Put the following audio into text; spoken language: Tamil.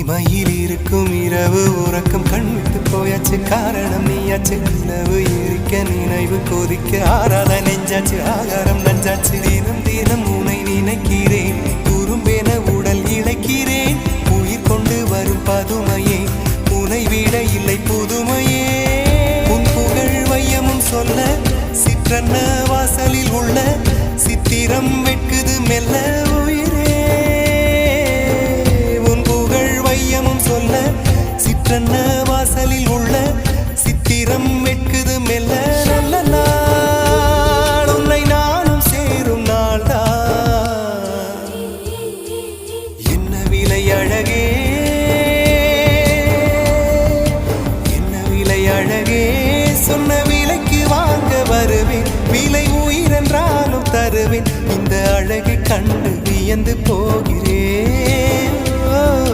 இமையில் இருக்கும் இரவு உறக்கம் கண்விட்டு போயாச்சு காரணம் நீயாச்சு நிலவு எரிக்க நினைவு கொதிக்க ஆறாத நெஞ்சாச்சு ஆகாரம் நஞ்சாச்சு தினம் தினம் உனை நினைக்கிறேன் குறும்பென உடல் இழைக்கிறேன் உயிர் கொண்டு வரும் பதுமையே உனை விட இல்லை புதுமையே உன் புகழ் வையமும் சொல்ல சிற்றன்ன வாசலில் உள்ள சித்திரம் வெட்குது மெல்ல உயிரே உன் புகழ் வையமும் சொல்ல சிற்றன்ன வாசலில் உள்ள சித்திரம் வெட்குது மெல்ல நல்ல நாள் உன்னை நானும் சேரும் நாள்தான் என்ன விலை அழகே என்ன விலை அழகே சொன்ன விலைக்கு வாங்க வருவேன் விலை உயிரென்றாலும் தருவேன் இந்த அழகை கண்டு வியந்து போகிறேன்